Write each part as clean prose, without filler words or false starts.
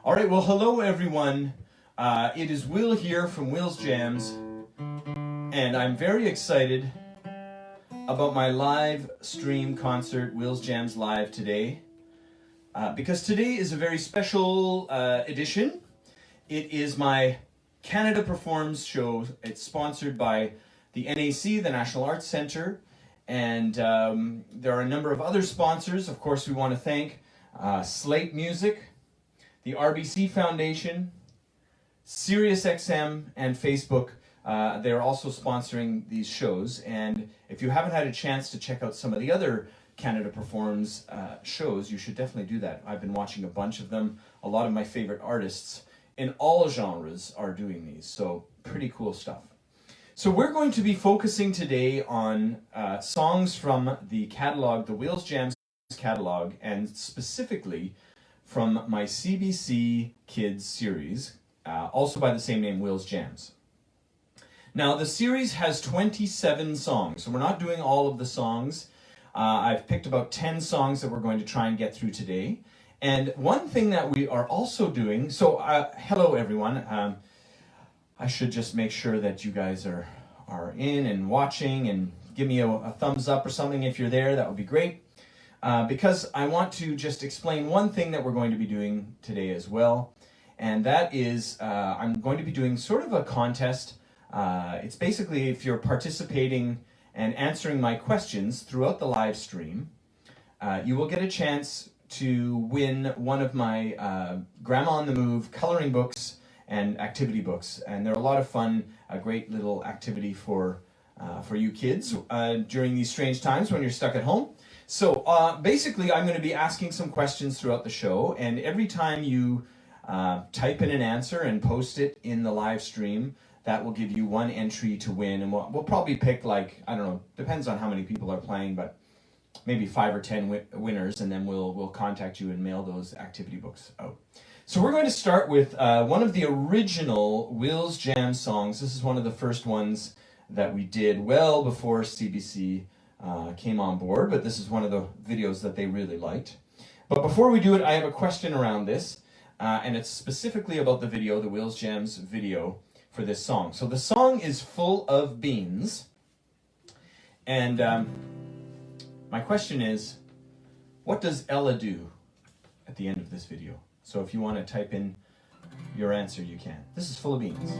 All right, well, hello everyone. It is Will here from Will's Jams, and I'm very excited about my live stream concert, Will's Jams Live, today, because today is a very special edition. It is my Canada Performs show. It's sponsored by the NAC, the National Arts Centre, and there are a number of other sponsors. Of course, we want to thank Slate Music, the RBC Foundation, SiriusXM, and Facebook. They're also sponsoring these shows. And if you haven't had a chance to check out some of the other Canada Performs shows, you should definitely do that. I've been watching a bunch of them. A lot of my favorite artists in all genres are doing these. So pretty cool stuff. So we're going to be focusing today on songs from the catalog, the Will's Jams catalog, and specifically from my CBC Kids series, also by the same name, Will's Jams. Now, the series has 27 songs, so we're not doing all of the songs. I've picked about 10 songs that we're going to try and get through today. And one thing that we are also doing, so hello everyone. I should just make sure that you guys are in and watching, and give me a thumbs up or something if you're there. That would be great. Because I want to just explain one thing that we're going to be doing today as well, and that is I'm going to be doing sort of a contest. It's basically if you're participating and answering my questions throughout the live stream, you will get a chance to win one of my Grandma on the Move coloring books and activity books, and they're a lot of fun, a great little activity for you kids during these strange times when you're stuck at home. So basically, I'm going to be asking some questions throughout the show, and every time you type in an answer and post it in the live stream, that will give you one entry to win, and we'll probably pick, like, I don't know, depends on how many people are playing, but maybe 5 or 10 winners, and then we'll contact you and mail those activity books out. So we're going to start with one of the original Will's Jam songs. This is one of the first ones that we did well before CBC came on board, but this is one of the videos that they really liked. But before we do it, I have a question around this, and it's specifically about the video, the Will's Jams video for this song. So the song is Full of Beans, and my question is, what does Ella do at the end of this video? So if you want to type in your answer, you can. This is Full of Beans.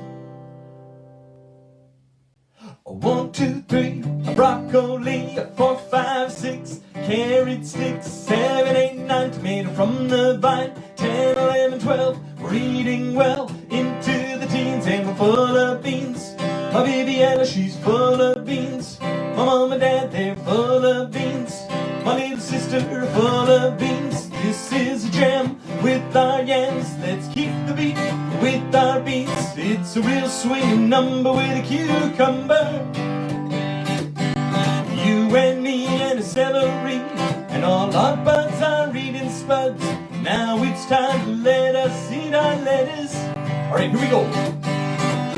1, 2, 3, a broccoli, 4, 5, 6, carrot sticks, 7, 8, 9, tomato from the vine, 10, 11, 12, we're eating well into the teens, and we're full of beans. My baby Ella, she's full of beans. My mom and dad, they're full of beans. My little sister, full of beans. This is a jam with our yams. Let's keep the beat with our beats. It's a real swinging number with a cucumber. You and me and a celery, and all our buds are eating spuds. Now it's time to let us eat our lettuce. All right, here we go.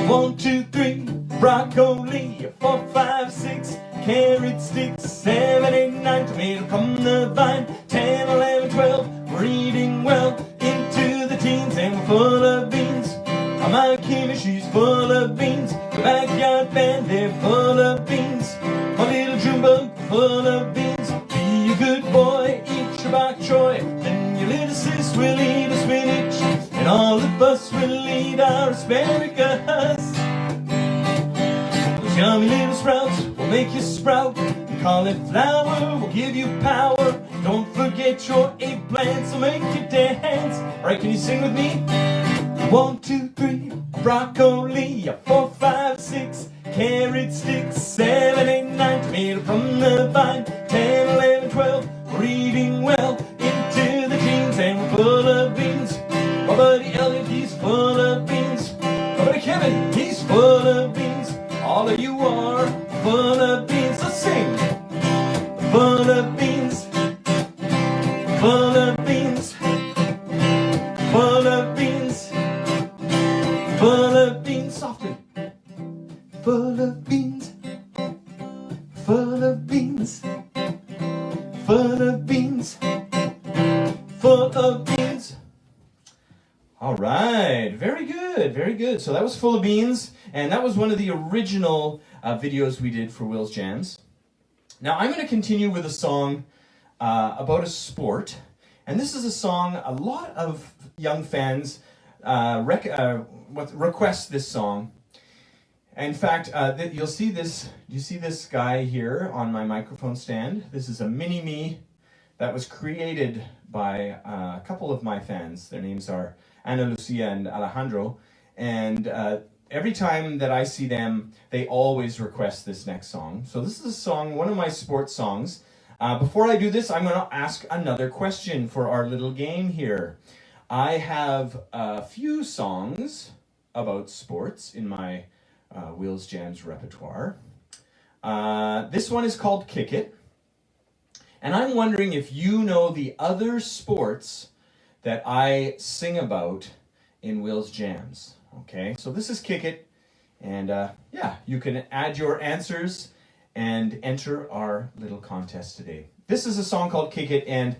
1, 2, 3, broccoli, 4, 5, 6, carrot sticks, 7, 8, 9, tomato from the vine, 10, 11, 12, we're eating well into the teens, and we're full of beans. My Kimmy, she's full of beans. The backyard band, they're full of beans. My little Jumbo, full of beans. Be a good boy, eat your bok choy. Then your little sis will eat a spinach, and all of us will eat our asparagus. Those yummy little sprouts will make you sprout. Cauliflower will give you power. Don't forget your eggplants will make you dance. Alright, can you sing with me? 1, 2, 3, broccoli, 4, 5, 6, carrot sticks, 7, 8, 9, tomato from the vine, 10, 11, 12, we're eating well into the teens, and we're full of beans. My buddy Elliot, he's full of beans. My buddy Kevin, he's full of beans. All of you are full of beans. Let's sing. Full of beans. Full of beans. Full of beans. Full of beans. Softly. Full of beans. Full of beans. Full of beans. Full of beans. right, very good, very good. So that was Full of Beans, and that was one of the original videos we did for Will's Jams. Now I'm going to continue with a song about a sport, and this is a song a lot of young fans request this song. In fact, you'll see this. You see this guy here on my microphone stand. This is a mini me that was created by a couple of my fans. Their names are Ana Lucia and Alejandro, and every time that I see them, they always request this next song. So this is a song, one of my sports songs. Before I do this, I'm going to ask another question for our little game here. I have a few songs about sports in my Will's Jams repertoire. This one is called Kick It. And I'm wondering if you know the other sports that I sing about in Will's Jams. Okay, so this is Kick It. And yeah, you can add your answers and enter our little contest today. This is a song called Kick It, and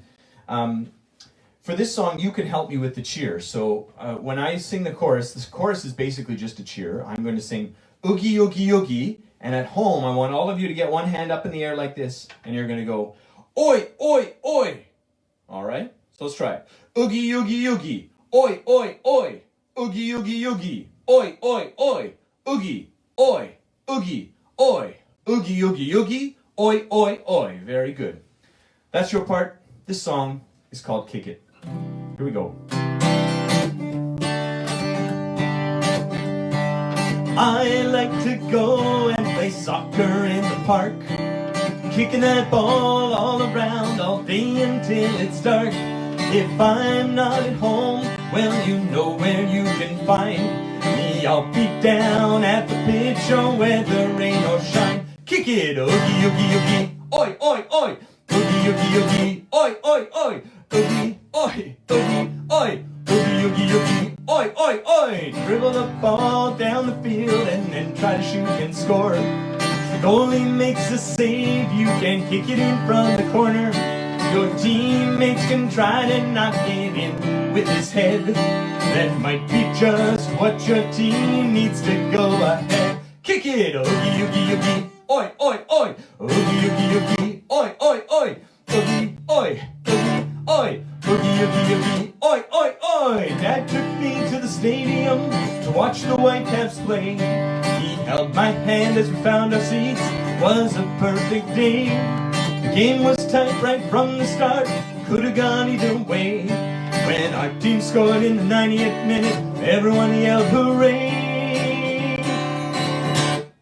for this song, you can help me with the cheer. So when I sing the chorus, this chorus is basically just a cheer. I'm going to sing Oogie, Oogie, Oogie, and at home, I want all of you to get one hand up in the air like this, and you're going to go, Oi, oi, oi. All right, so let's try it. Oogie, Oogie, Oogie, oi, oi, oi. Oogie, Oogie, Oogie, oi, oi, oi. Oogie, oi, Oogie, oi. Oogie, Oogie, Oogie, oi, oi, oi. Very good. That's your part. This song is called Kick It. Here we go. I like to go and play soccer in the park, kicking that ball all around all day until it's dark. If I'm not at home, well, you know where you can find me. I'll be down at the pitch, or whether rain or shine. Kick it, oogie, oogie, oogie, oi, oi, oi. Oogie, oogie, oogie, oi, oi, oi. Oogie, oi, oogie, oi. Oogie, oogie, oogie, oi, oi, oi. Dribble the ball down the field and then try to shoot and score. If the goalie makes a save, you can kick it in from the corner. Your teammates can try to knock it in with his head. That might be just what your team needs to go ahead. Kick it, oogie, oogie, oogie, oi, oi, oi. Oogie, oogie, oogie, oi, oi, oi. Oogie, oi, oogie, oi. Oogie, oogie, oogie, oi, oi, oi. Dad took me to the stadium to watch the Whitecaps play. He held my hand as we found our seats. Was a perfect day. The game was tight right from the start. Could have gone either way. When our team scored in the 90th minute, everyone yelled hooray.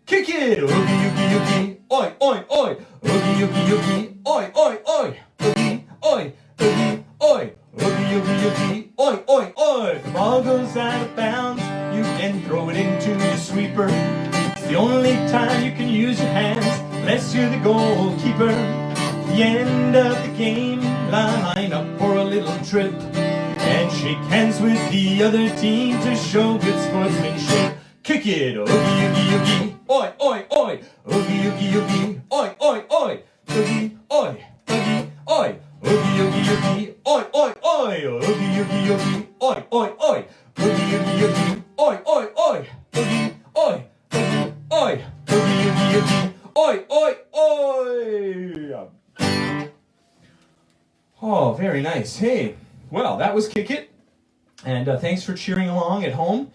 Kick it, oogie, oogie, oogie, oi, oi, oi. Oogie, oogie, oogie, oi, oi, oi. Oogie, oi, oogie, oi. Oogie, oogie, oogie, oi, oi, oi. If the ball goes out of bounds, you can throw it into the sweeper. It's the only time you can use your hands, unless you're the goalkeeper. At the end of the game, line up for a little trip and shake hands with the other team to show good sportsmanship. Kick it, oogie, oogie, oogie, oi, oi, oi. Oogie, oogie, oogie, oi, oi, oi. Oogie, oi, oogie, oi. Oogie, oogie, oogie, oi, oi, oi. Oogie, oogie, oogie, oi, oi, oi. Oogie, oogie, oogie, oi, oi, oi. Oogie, oi, oogie, oi. Oogie, oogie, oogie, oi, oi, oi. Oh, very nice. Hey, well, that was Kick It. And thanks for cheering along at home.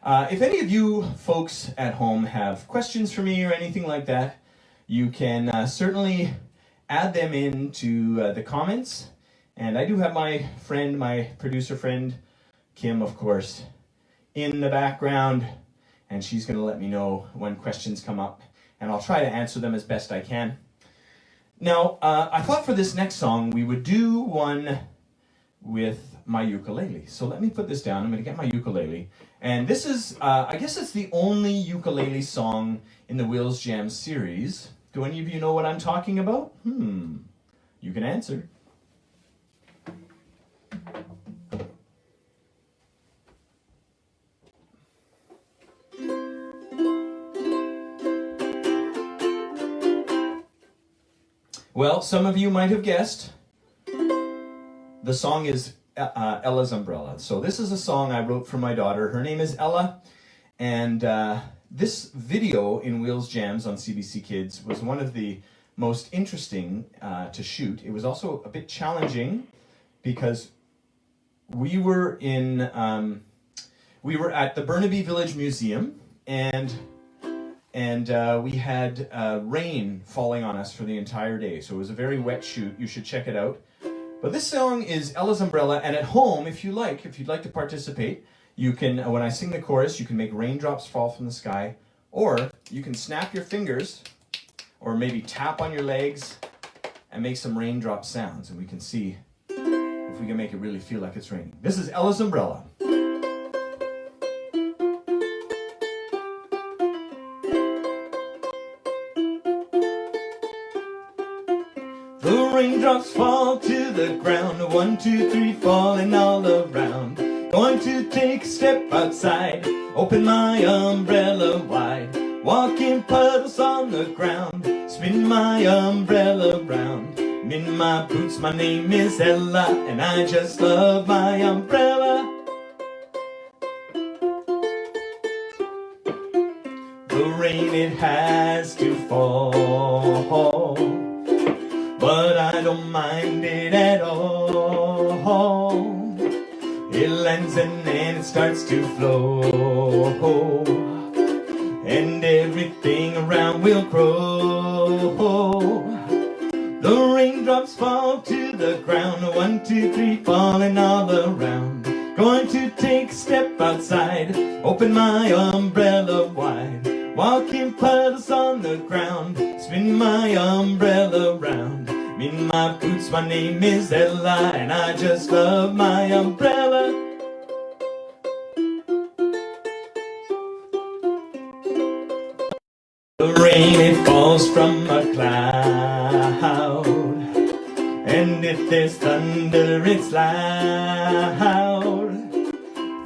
If any of you folks at home have questions for me or anything like that, you can certainly add them into the comments. And I do have my friend, my producer friend, Kim, of course, in the background. And she's going to let me know when questions come up. And I'll try to answer them as best I can. Now, I thought for this next song, we would do one with my ukulele. So let me put this down. I'm going to get my ukulele. And this is, I guess it's the only ukulele song in the Will's Jams series. Do any of you know what I'm talking about? You can answer. Well, some of you might have guessed. The song is Ella's Umbrella. So this is a song I wrote for my daughter. Her name is Ella, and this video in Wheels Jams on CBC Kids was one of the most interesting to shoot. It was also a bit challenging because we were at the Burnaby Village Museum, and we had rain falling on us for the entire day. So it was a very wet shoot. You should check it out. But this song is Ella's Umbrella, and at home, if you'd like to participate, you can, when I sing the chorus, you can make raindrops fall from the sky, or you can snap your fingers, or maybe tap on your legs and make some raindrop sounds, and we can see if we can make it really feel like it's raining. This is Ella's Umbrella. The raindrops fall to the ground, 1, 2, 3, falling all around. Going to take a step outside, open my umbrella wide. Walk in puddles on the ground, spin my umbrella round. I'm in my boots, my name is Ella, and I just love my umbrella. The rain, it has to fall, but I don't mind it at all. It lands and then it starts to flow, and everything around will grow. The raindrops fall to the ground, 1, 2, 3, falling all around. Going to take a step outside, open my umbrella wide. Walk in puddles on the ground, spin my umbrella round. I'm in my boots, my name is Ella, and I just love my umbrella. The rain, it falls from a cloud, and if there's thunder, it's loud.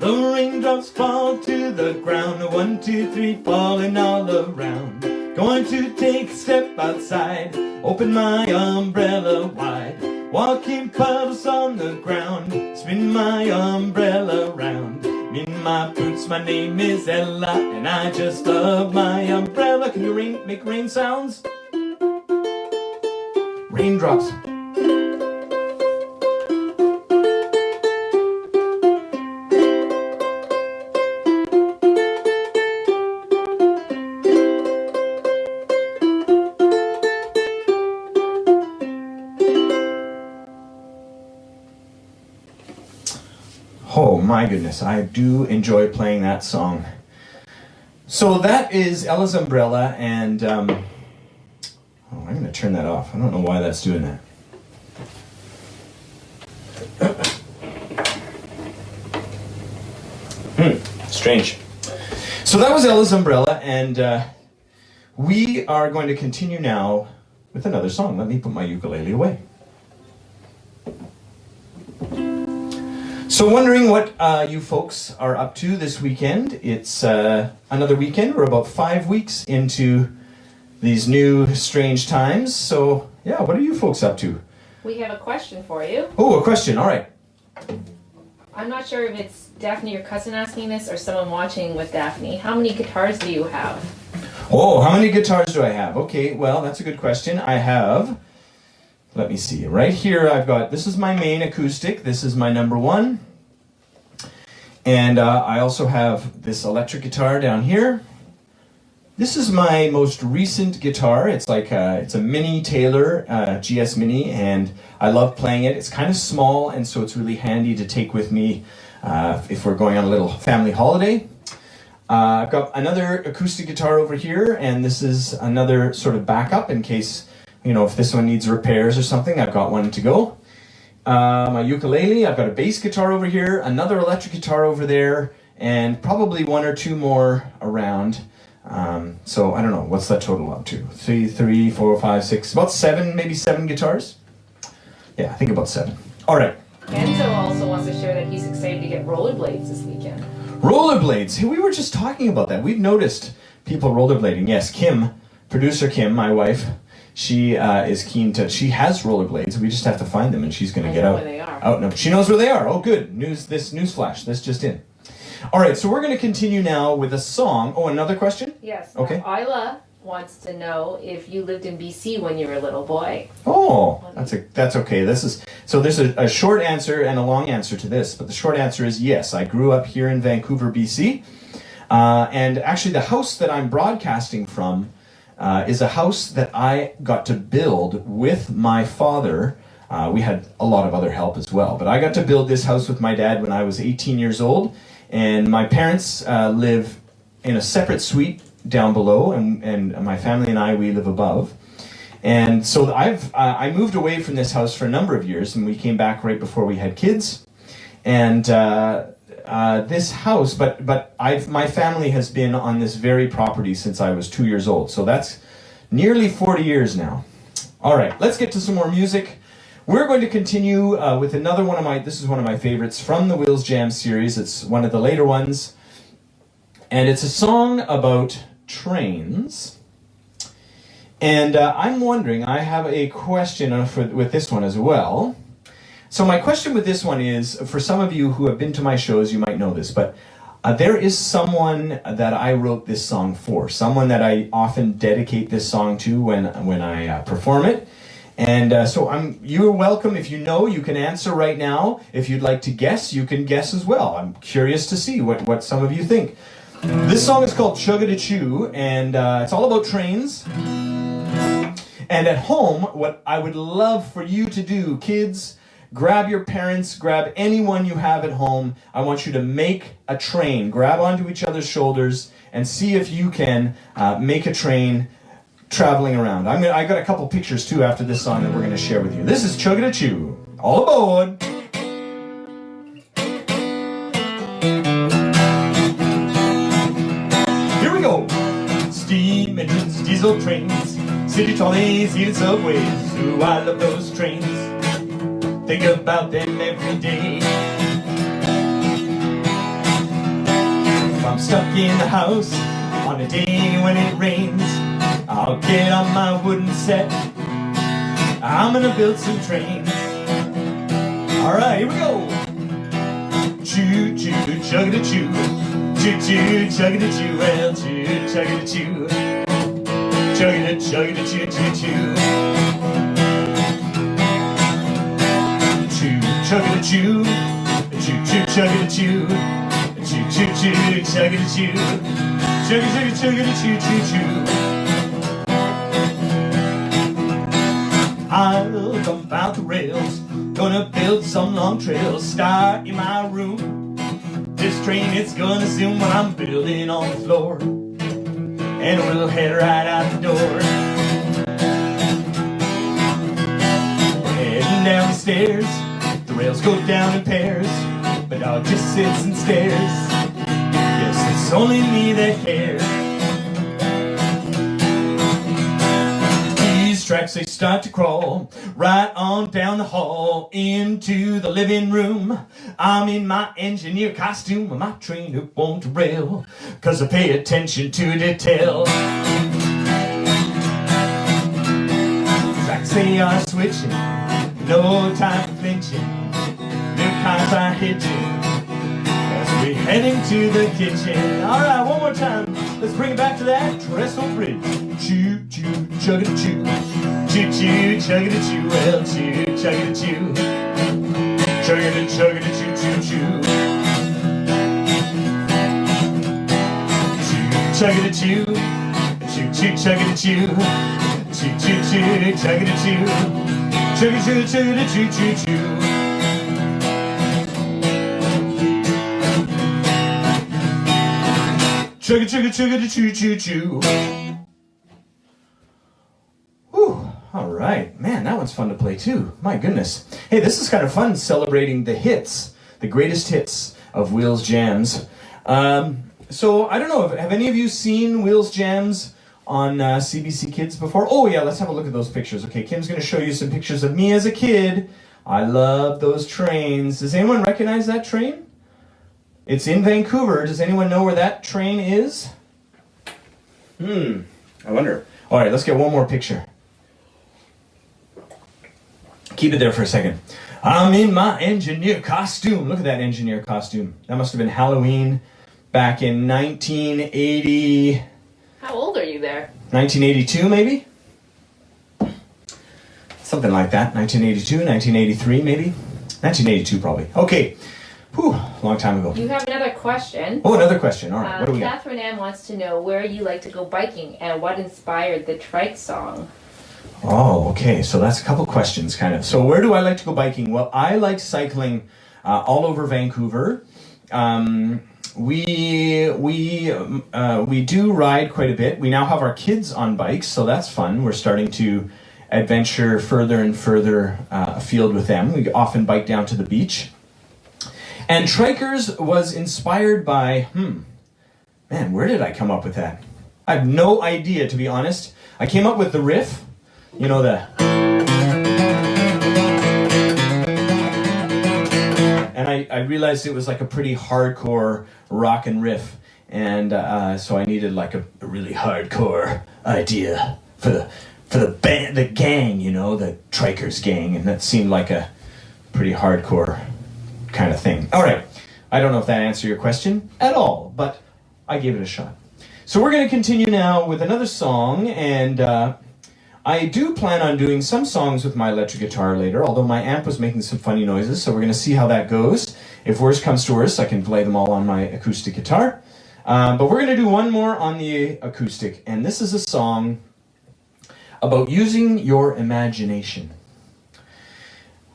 The raindrops fall to the ground, 1, 2, 3, falling all around. Going to take a step outside, open my umbrella wide. Walk in puddles on the ground, spin my umbrella round. I'm in my boots, my name is Ella, and I just love my umbrella. Can you make rain sounds? Raindrops. Oh my goodness, I do enjoy playing that song. So that is Ella's Umbrella, and I'm going to turn that off. I don't know why that's doing that. Strange. So that was Ella's Umbrella, and we are going to continue now with another song. Let me put my ukulele away. So wondering what you folks are up to this weekend. It's another weekend. We're about 5 weeks into these new strange times. So yeah, what are you folks up to? We have a question for you. Oh, a question. All right. I'm not sure if it's Daphne, your cousin, asking this, or someone watching with Daphne. How many guitars do you have? Oh, how many guitars do I have? Okay, well, that's a good question. I have, let me see, right here I've got, this is my main acoustic. This is my number 1. And I also have this electric guitar down here. This is my most recent guitar. It's like it's a Mini Taylor GS Mini, and I love playing it. It's kind of small, and so it's really handy to take with me if we're going on a little family holiday. I've got another acoustic guitar over here, and this is another sort of backup in case, you know, if this one needs repairs or something, I've got one to go. My ukulele, I've got a bass guitar over here, another electric guitar over there, and probably 1 or 2 more around. So I don't know, what's that total up to? 3, 4, 5, 6, about 7, maybe 7 guitars? Yeah, I think about 7. All right. Enzo also wants to share that he's excited to get rollerblades this weekend. Rollerblades, hey, we were just talking about that. We've noticed people rollerblading. Yes, Kim, producer Kim, my wife, she is keen to. She has rollerblades. We just have to find them, and she's going to get out. Where they are. Oh no, she knows where they are. Oh, good news! This newsflash. This just in. All right, so we're going to continue now with a song. Oh, another question? Yes. Okay. Now, Isla wants to know if you lived in BC when you were a little boy. Oh, that's okay. There's a short answer and a long answer to this, but the short answer is yes. I grew up here in Vancouver, BC, and actually the house that I'm broadcasting from is a house that I got to build with my father. We had a lot of other help as well, but I got to build this house with my dad when I was 18 years old, and my parents live in a separate suite down below, and my family and we live above. And so I moved away from this house for a number of years, and we came back right before we had kids. And this house, but my family has been on this very property since I was 2 years old. So that's nearly 40 years now. All right, let's get to some more music. We're going to continue with another this is one of my favorites from the Wheels Jam series. It's one of the later ones. And it's a song about trains. And I'm wondering, I have a question with this one as well. So my question with this one is, for some of you who have been to my shows, you might know this, but there is someone that I wrote this song for, someone that I often dedicate this song to when I perform it. And so you're welcome. If you know, you can answer right now. If you'd like to guess, you can guess as well. I'm curious to see what some of you think. This song is called Chugga Choo, and it's all about trains. And at home, what I would love for you to do, kids, grab your parents, grab anyone you have at home. I want you to make a train. Grab onto each other's shoulders and see if you can make a train traveling around. I got a couple pictures too after this song that we're going to share with you. This is Chugga Choo. All aboard! Here we go. Steam engines, diesel trains, city trolleys, heated subways. Ooh, I love those trains. Think about them every day. If I'm stuck in the house on a day when it rains, I'll get on my wooden set. I'm gonna build some trains. Alright, here we go. Choo choo, chugga choo. Choo choo, chugga choo. Well, choo, chugga choo. Chugga chugga choo choo choo. Choo, chugga choo. Choo choo, chugga choo. Choo choo choo, chugga choo. Chugga chugga chugga choo choo choo. I'll dump out the rails, gonna build some long trails, start in my room. This train, it's gonna zoom when I'm building on the floor, and we'll head right out the door. We're heading down the stairs, the rails go down in pairs, but dog just sits and stares. Yes, it's only me that cares. Tracks, they start to crawl right on down the hall into the living room. I'm in my engineer costume and my train it won't derail, cause I pay attention to detail. Tracks, they are switching, no time for flinching, new cars are hitching as we heading to the kitchen. Alright, one more time, let's bring it back to that trestle bridge. Choo choo, chugga choo. Choo choo, chugga choo, well, choo, chugga choo. Chugga chugga choo choo choo. Choo, chugga choo. Choo choo, chugga choo. Choo choo choo, chugga choo. Chugga choo, chugga choo choo choo. Chugga chugga chugga choo choo choo. All right, man, that one's fun to play too. My goodness. Hey, this is kind of fun celebrating the hits, the greatest hits of Wheels Jams. So I don't know, have any of you seen Wheels Jams on CBC Kids before? Oh yeah, let's have a look at those pictures. Okay, Kim's going to show you some pictures of me as a kid. I love those trains. Does anyone recognize that train? It's in Vancouver. Does anyone know where that train is? I wonder. All right, let's get one more picture. Keep it there for a second. I'm in my engineer costume. Look at that engineer costume. That must have been Halloween back in 1980. How old are you there? 1982 maybe? Something like that. 1982, 1983 maybe? 1982 probably. Okay. Whew, long time ago. You have another question. Oh, another question. All right. What do we got? Catherine Ann wants to know where you like to go biking and what inspired the trike song. Oh, okay. So that's a couple questions, kind of. So where do I like to go biking? Well, I like cycling all over Vancouver. We do ride quite a bit. We now have our kids on bikes, so that's fun. We're starting to adventure further and further afield with them. We often bike down to the beach. And Trikers was inspired by, man, where did I come up with that? I have no idea, to be honest. I came up with the riff, you know, and I realized it was like a pretty hardcore rockin' riff. And so I needed like a really hardcore idea for the band, the gang, you know, the Trikers gang. And that seemed like a pretty hardcore kind of thing. All right. I don't know if that answered your question at all, but I gave it a shot. So we're going to continue now with another song, and I do plan on doing some songs with my electric guitar later, although my amp was making some funny noises, so we're going to see how that goes. If worse comes to worse, I can play them all on my acoustic guitar. But we're going to do one more on the acoustic, and this is a song about using your imagination.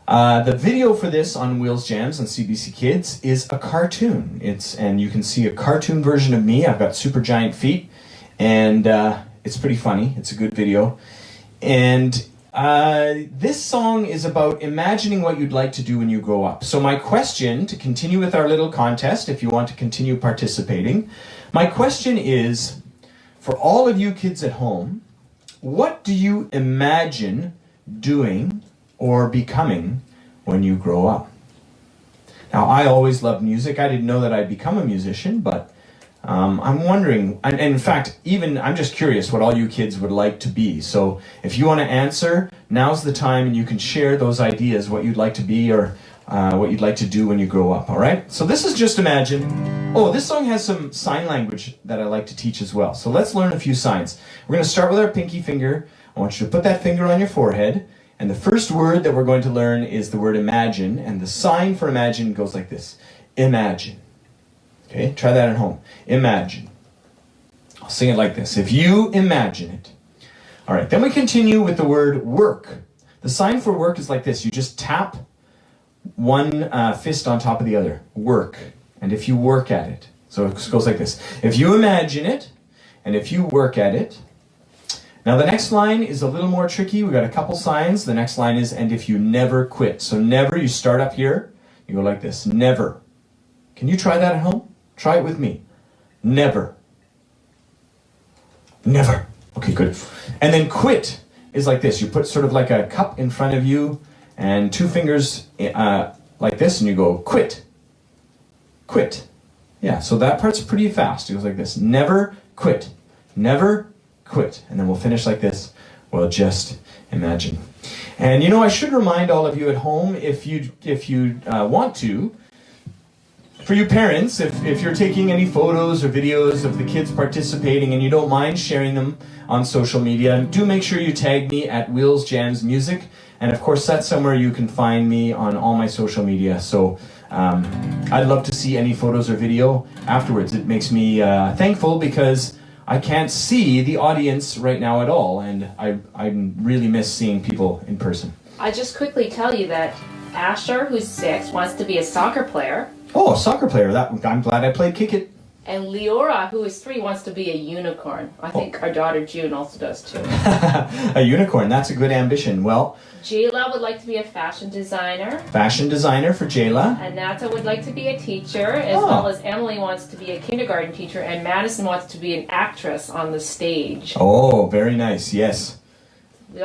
The video for this on Wheels Jams on CBC Kids is a cartoon. And you can see a cartoon version of me. I've got super giant feet, and it's pretty funny. It's a good video. And this song is about imagining what you'd like to do when you grow up. So my question, to continue with our little contest, if you want to continue participating, my question is, for all of you kids at home, what do you imagine doing or becoming when you grow up? Now, I always loved music. I didn't know that I'd become a musician, but I'm wondering, and in fact, even I'm just curious what all you kids would like to be. So if you want to answer, now's the time, and you can share those ideas, what you'd like to be or what you'd like to do when you grow up, all right? So this is Just Imagine. Oh, this song has some sign language that I like to teach as well. So let's learn a few signs. We're going to start with our pinky finger. I want you to put that finger on your forehead. And the first word that we're going to learn is the word imagine. And the sign for imagine goes like this. Imagine. Okay, try that at home. Imagine. I'll sing it like this. If you imagine it. All right, then we continue with the word work. The sign for work is like this. You just tap one fist on top of the other. Work. And if you work at it. So it goes like this. If you imagine it, and if you work at it. Now the next line is a little more tricky. We've got a couple signs. The next line is, and if you never quit. So never, you start up here. You go like this. Never. Can you try that at home? Try it with me. Never. Never. Okay, good. And then quit is like this. You put sort of like a cup in front of you and two fingers like this, and you go quit. Quit. Yeah, so that part's pretty fast. It goes like this. Never quit. Never quit. And then we'll finish like this. Well, just imagine. And you know, I should remind all of you at home, if you want to, for you parents, if you're taking any photos or videos of the kids participating and you don't mind sharing them on social media, do make sure you tag me at Wheels Jams Music. And of course, that's somewhere you can find me on all my social media. So I'd love to see any photos or video afterwards. It makes me thankful because I can't see the audience right now at all, and I really miss seeing people in person. I just quickly tell you that Asher, who's 6, wants to be a soccer player. Oh, a soccer player. I'm glad I played kick it. And Leora, who is 3, wants to be a unicorn. I think our daughter June also does too. A unicorn, that's a good ambition. Well, Jayla would like to be a fashion designer. Fashion designer for Jayla. And Nata would like to be a teacher, as well as Emily wants to be a kindergarten teacher, and Madison wants to be an actress on the stage. Oh, very nice, yes.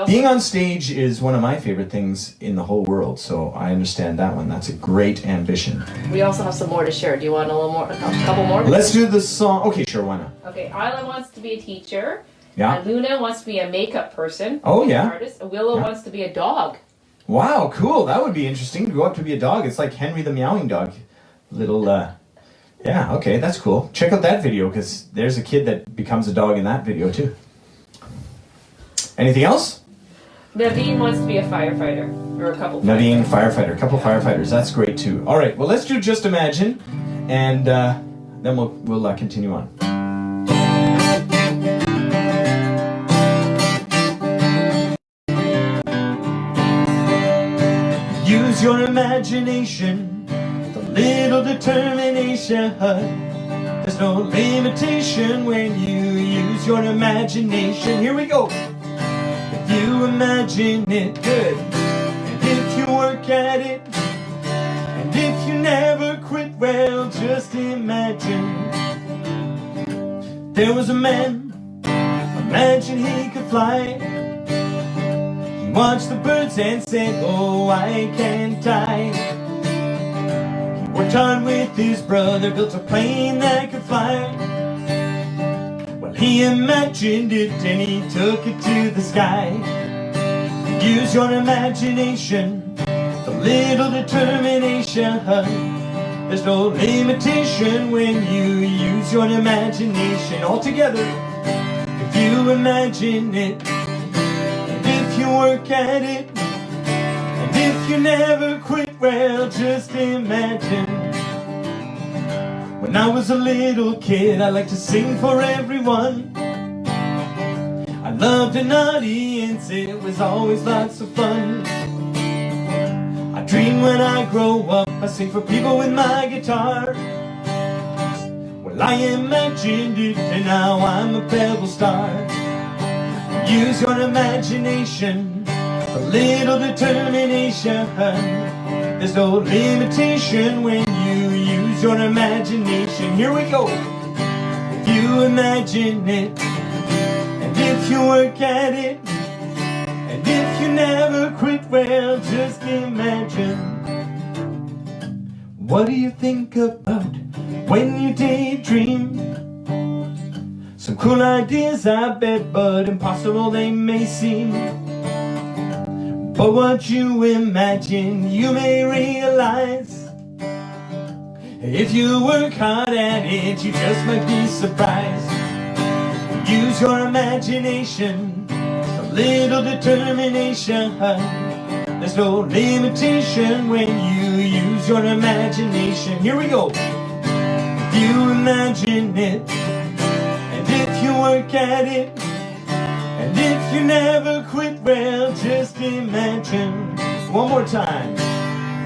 Being on stage is one of my favorite things in the whole world, so I understand that one. That's a great ambition. We also have some more to share. Do you want a couple more? Let's do the song. Okay, sure, why not? Okay, Isla wants to be a teacher. Yeah. Luna wants to be a makeup person. Oh, yeah. Artist. Willow wants to be a dog. Wow, cool. That would be interesting to go up to be a dog. It's like Henry the Meowing Dog. Little, yeah, okay, that's cool. Check out that video because there's a kid that becomes a dog in that video too. Anything else? Naveen wants to be a firefighter, or a couple. Naveen, firefighter, a couple firefighters. That's great too. All right, well, let's do Just Imagine, and then we'll continue on. Use your imagination, with a little determination. There's no limitation when you use your imagination. Here we go. If you imagine it good, and if you work at it, and if you never quit, well, just imagine. There was a man, imagine he could fly. He watched the birds and said, oh, why can't I? He worked hard with his brother, built a plane that could fly. Well, he imagined it and he took it to the sky. Use your imagination, a little determination. There's no limitation when you use your imagination. All together, if you imagine it, and if you work at it, and if you never quit, well, just imagine. When I was a little kid, I liked to sing for everyone. I loved an audience, it was always lots of fun. I dream when I grow up, I sing for people with my guitar. Well, I imagined it and now I'm a pebble star. Use your imagination, a little determination. There's no limitation when you use your imagination. Here we go. If you imagine it, and if you work at it, and if you never quit, well, just imagine. What do you think about when you daydream? Some cool ideas, I bet, but impossible they may seem. But what you imagine, you may realize. If you work hard at it, you just might be surprised. Use your imagination, a little determination. There's no limitation when you use your imagination. Here we go. If you imagine it, and if you work at it, and if you never quit, well, just imagine. One more time.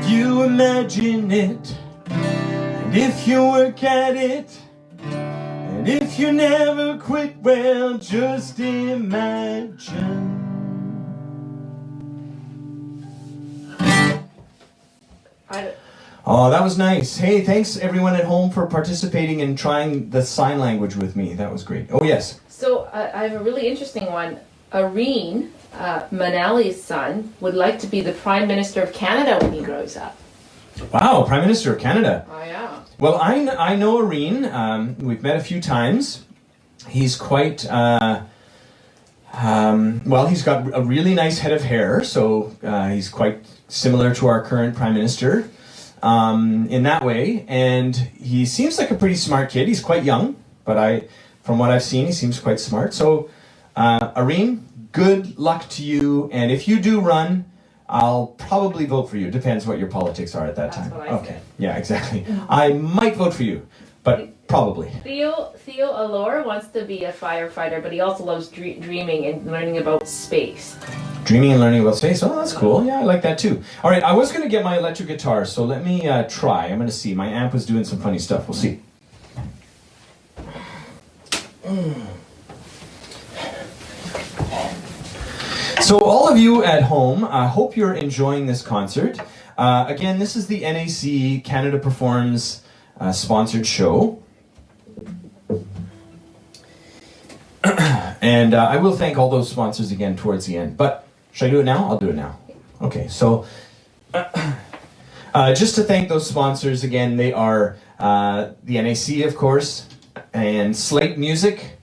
If you imagine it, and if you work at it, and if you never quit, well, just imagine. Oh, that was nice. Hey, thanks everyone at home for participating and trying the sign language with me. That was great. Oh, yes. So I have a really interesting one. Irene, Manali's son, would like to be the Prime Minister of Canada when he grows up. Wow, Prime Minister of Canada. Oh, yeah. Well, I know Irene. We've met a few times. He's quite, well, he's got a really nice head of hair, so he's quite similar to our current Prime Minister in that way. And he seems like a pretty smart kid. He's quite young, but from what I've seen, he seems quite smart. So, Irene, good luck to you. And if you do run, I'll probably vote for you. Depends what your politics are at that time. That's what I said. Yeah, exactly. I might vote for you, but probably. Theo Allure wants to be a firefighter, but he also loves dreaming and learning about space. Dreaming and learning about space. Oh, that's cool. Yeah, I like that too. All right, I was going to get my electric guitar, so let me try. I'm going to see. My amp was doing some funny stuff. We'll see. So all of you at home, I hope you're enjoying this concert. Again, this is the NAC Canada Performs sponsored show. And I will thank all those sponsors again towards the end. But should I do it now? I'll do it now. Okay, so just to thank those sponsors again, they are the NAC, of course, and Slate Music,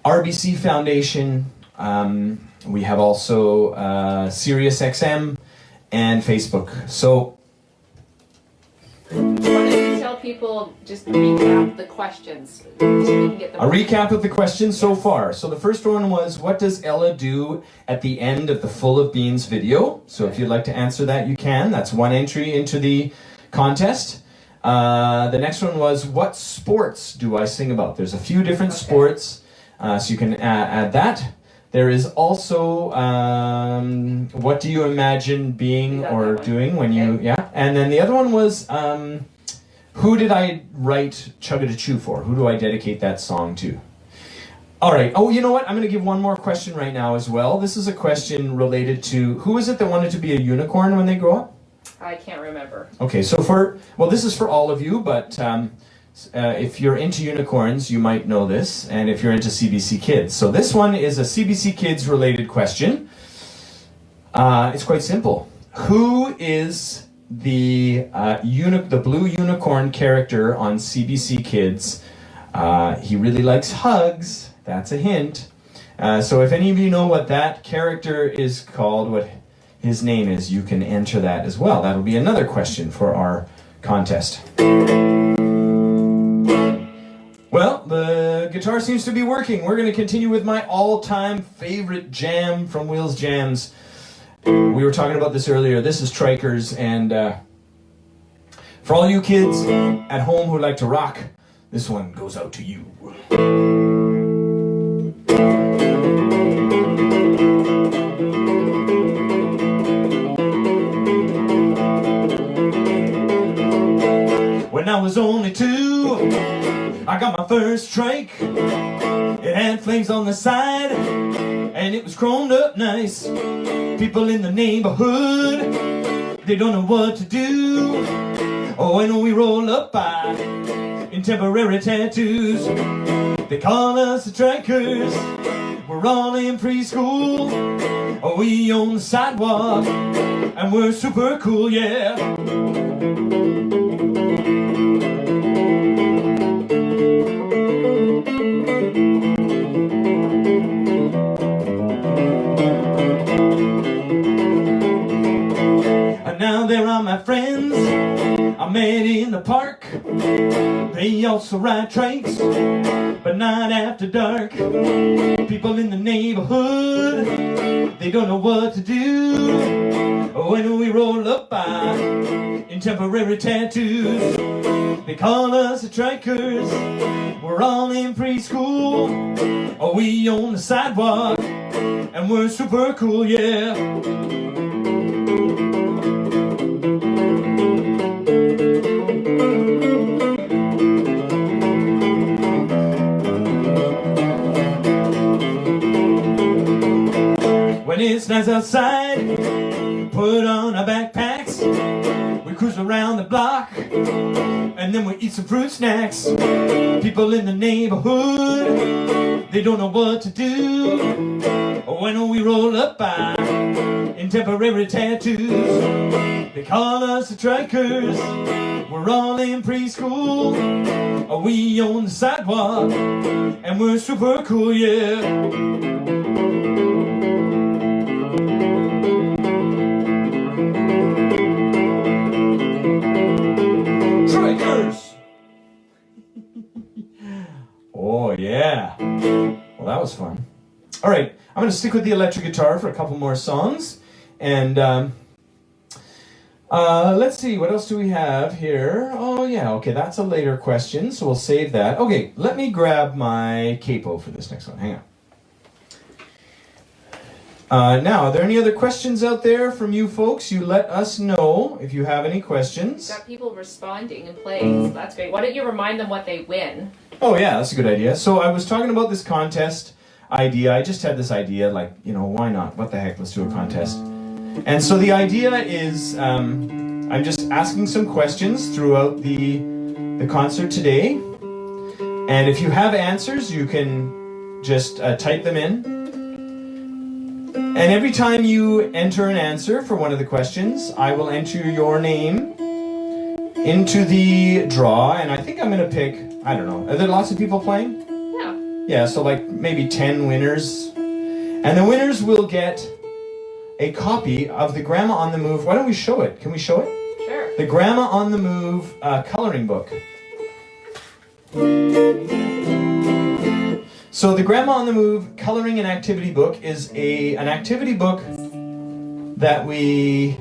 RBC Foundation. We have also Sirius XM and Facebook. So Why don't you tell people, just recap the questions so we can get them. a recap of the questions so far. So the first one was, what does Ella do at the end of the Full of Beans video? So if you'd like to answer that, you can. That's one entry into the contest. The next one was, what sports do I sing about? There's a few different sports, so you can add that. There is also, what do you imagine being or doing when you, And then the other one was, who did I write Chugga to Choo for? Who do I dedicate that song to? All right. Oh, you know what? I'm going to give one more question right now as well. This is a question related to, who is it that wanted to be a unicorn when they grow up? I can't remember. Okay, so this is for all of you, but if you're into unicorns, you might know this, and if you're into CBC Kids. So this one is a CBC Kids related question. It's quite simple. Who is the blue unicorn character on CBC Kids? He really likes hugs. That's a hint. So if any of you know what that character is called, what his name is, you can enter that as well. That'll be another question for our contest. Well, the guitar seems to be working. We're going to continue with my all-time favorite jam from Will's Jams. We were talking about this earlier. This is Trikers, and for all you kids at home who like to rock, this one goes out to you. When I was only 2, I got my first trike. It had flames on the side, and it was chromed up nice. People in the neighborhood, they don't know what to do. Oh, when we roll up by in temporary tattoos, they call us the Trikers. We're all in preschool. Oh, we on the sidewalk, and we're super cool, yeah. Now there are my friends I met in the park. They also ride trikes, but not after dark. People in the neighborhood, they don't know what to do. When we roll up by in temporary tattoos, they call us the Trikers. We're all in preschool. Oh, we on the sidewalk, and we're super cool, yeah. When it's nice outside, put on our backpacks. We cruise around the block, and then we eat some fruit snacks. People in the neighborhood, they don't know what to do. When we roll up by in temporary tattoos, they call us the Trikers. We're all in preschool. We on the sidewalk, and we're super cool, yeah. Oh, yeah. Well, that was fun. All right, I'm going to stick with the electric guitar for a couple more songs. And let's see, what else do we have here? Oh, yeah, okay, that's a later question, so we'll save that. Okay, let me grab my capo for this next one. Hang on. Now, are there any other questions out there from you folks? You let us know if you have any questions. Got people responding and playing, so that's great. Why don't you remind them what they win? Oh yeah, that's a good idea. So I was talking about this contest idea. I just had this idea, like, you know, why not? What the heck, let's do a contest. And so the idea is, I'm just asking some questions throughout the concert today. And if you have answers, you can just type them in. And every time you enter an answer for one of the questions, I will enter your name into the draw. And I think I'm going to pick, I don't know, are there lots of people playing? Yeah. Yeah, so like maybe 10 winners. And the winners will get a copy of the Grandma on the Move. Why don't we show it? Can we show it? Sure. The Grandma on the Move coloring book. So the Grandma on the Move coloring and activity book is an activity book that we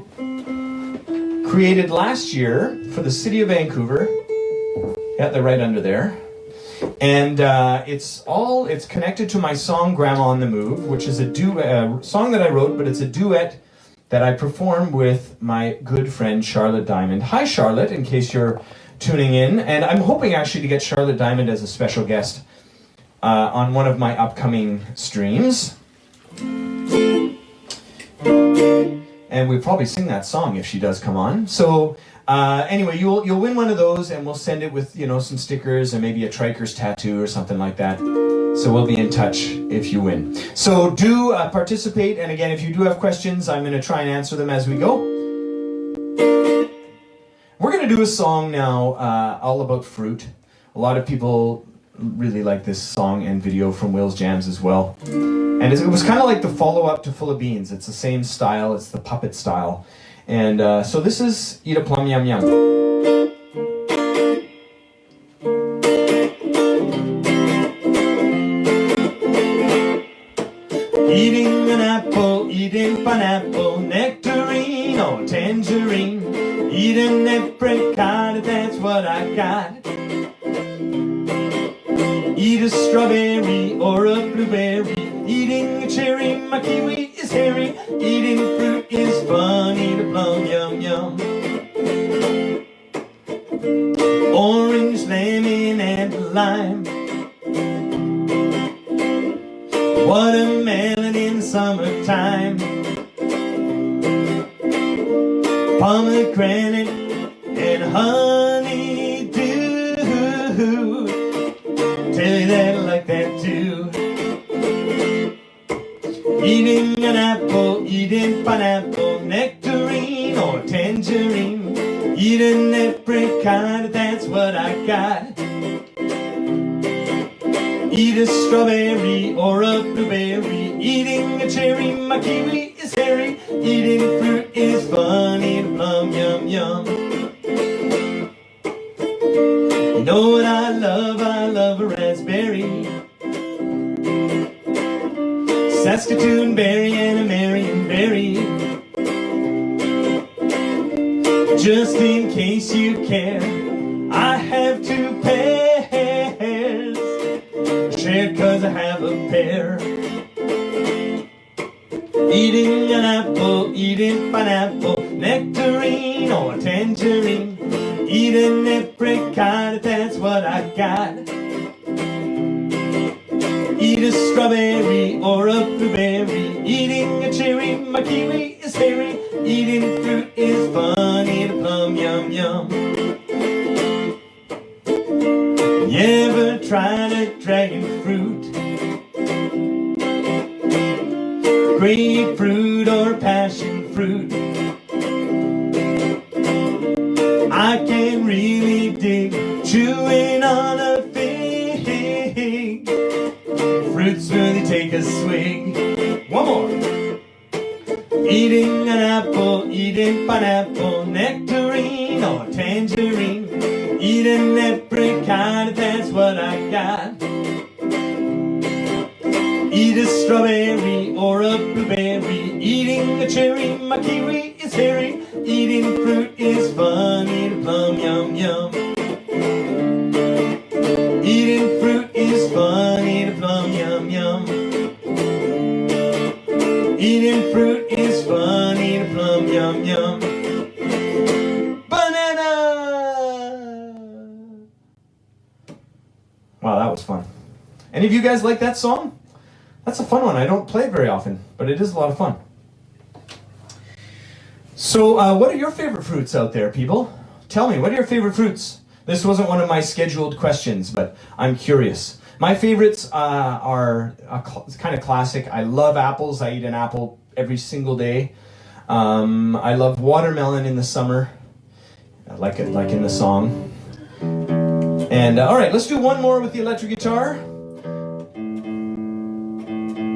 created last year for the city of Vancouver. Yeah, they're right under there. And it's connected to my song Grandma on the Move, which is a song that I wrote, but it's a duet that I performed with my good friend Charlotte Diamond. Hi Charlotte, in case you're tuning in. And I'm hoping actually to get Charlotte Diamond as a special guest on one of my upcoming streams. And we'll probably sing that song if she does come on. So anyway, you'll win one of those, and we'll send it with some stickers and maybe a Triker's tattoo or something like that. So we'll be in touch if you win. So do participate, and again, if you do have questions, I'm going to try and answer them as we go. We're going to do a song now all about fruit. A lot of people really like this song and video from Will's Jams as well. And it was kind of like the follow-up to Full of Beans. It's the same style. It's the puppet style. And so this is Eat a Plum Yum Yum. Eating an apple, eating pineapple, nectarine or tangerine. Eat an apricot, that's what I got. Eat a strawberry or a blueberry. Eating a cherry, my kiwi is hairy. Eating fruit is fun, eat a plum, yum, yum. Orange, lemon, and lime. Watermelon in summertime. Pomegranate and honeydew. Tell you that I like that too. Eating an apple, eating pineapple, nectarine or tangerine. Eat an apricot, that's what I got. Eat a strawberry or a blueberry. Eating a cherry, my kiwi is hairy. Eating fruit is fun, eat a plum, yum, yum. You know what I love a raspberry. Saskatoon berry and a Marion berry. Just in case you care, I have 2 pairs. Share 'cause I have a pair. Eating an apple, eating pineapple, nectarine or tangerine. Eat an apricot, that's what I got. Eat a strawberry or a blueberry. Eating a cherry, my kiwi is hairy. Eating fruit is fun, eat a plum, yum, yum. You ever tried a dragon fruit? Grapefruit or passion fruit? I can really dig chewing on a fig. Fruits really take a swig. One more. Eating an apple, eating pineapple, nectarine or tangerine. Eat an apricot, that's what I got. Eat a strawberry or a blueberry. Eating a cherry, my kiwi is hairy. Eating fruit is fun, eat a plum, yum, yum. Eating fruit is fun, eat a plum, yum, yum. Eating fruit is fun, eat a plum, yum, yum. Banana! Wow, that was fun. Any of you guys like that song? That's a fun one. I don't play it very often, but it is a lot of fun. So, what are your favorite fruits out there, people? Tell me, what are your favorite fruits? This wasn't one of my scheduled questions, but I'm curious. My favorites are kind of classic. I love apples. I eat an apple every single day. I love watermelon in the summer, like in the song. And all right, let's do one more with the electric guitar.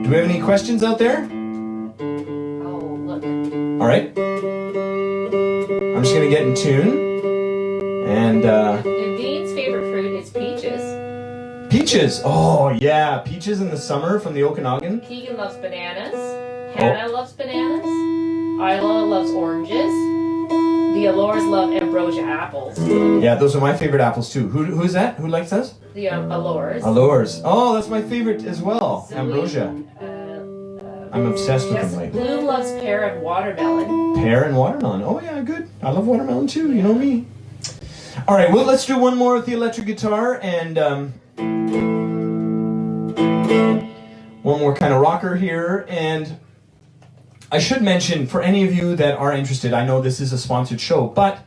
Do we have any questions out there? Oh, look. All right. I'm just gonna get in tune. And Dean's favorite fruit is peaches. peaches. Oh yeah, peaches in the summer from the Okanagan. Keegan loves bananas. Hannah loves bananas. Isla loves oranges. The Allures love ambrosia apples. Yeah, those are my favorite apples too. Who's that? Who likes those? The Allures. Allures. Oh, that's my favorite as well. Celine, Ambrosia. I'm obsessed with them lately. Bloom loves pear and watermelon. Pear and watermelon. Oh yeah, good. I love watermelon too. You know me. All right. Well, let's do one more with the electric guitar and one more kind of rocker here. And I should mention, for any of you that are interested, I know this is a sponsored show, but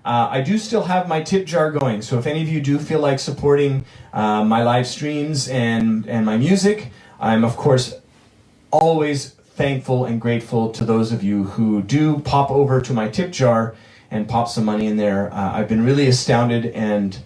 I do still have my tip jar going. So if any of you do feel like supporting my live streams and my music, I'm of course always thankful and grateful to those of you who do pop over to my tip jar and pop some money in there. I've been really astounded and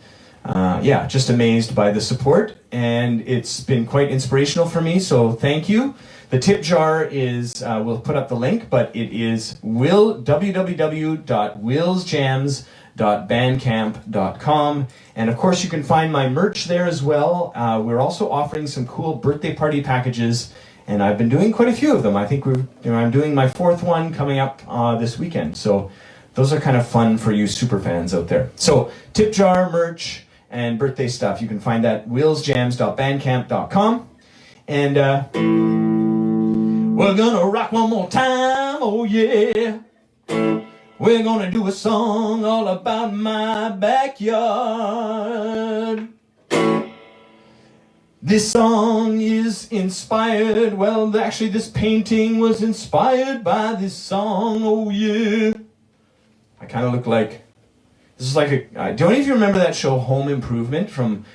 yeah, just amazed by the support, and it's been quite inspirational for me, so thank you. The tip jar is, we'll put up the link, but it is www.willsjams.bandcamp.com, and of course you can find my merch there as well. We're also offering some cool birthday party packages, and I've been doing quite a few of them. I think I'm doing my 4th one coming up this weekend, so those are kind of fun for you super fans out there. So tip jar, merch, and birthday stuff, you can find that at willsjams.bandcamp.com. And we're gonna rock one more time, oh yeah. We're gonna do a song all about my backyard. This song is inspired, well, actually this painting was inspired by this song, oh yeah. I kind of look like, this is like do any of you remember that show Home Improvement from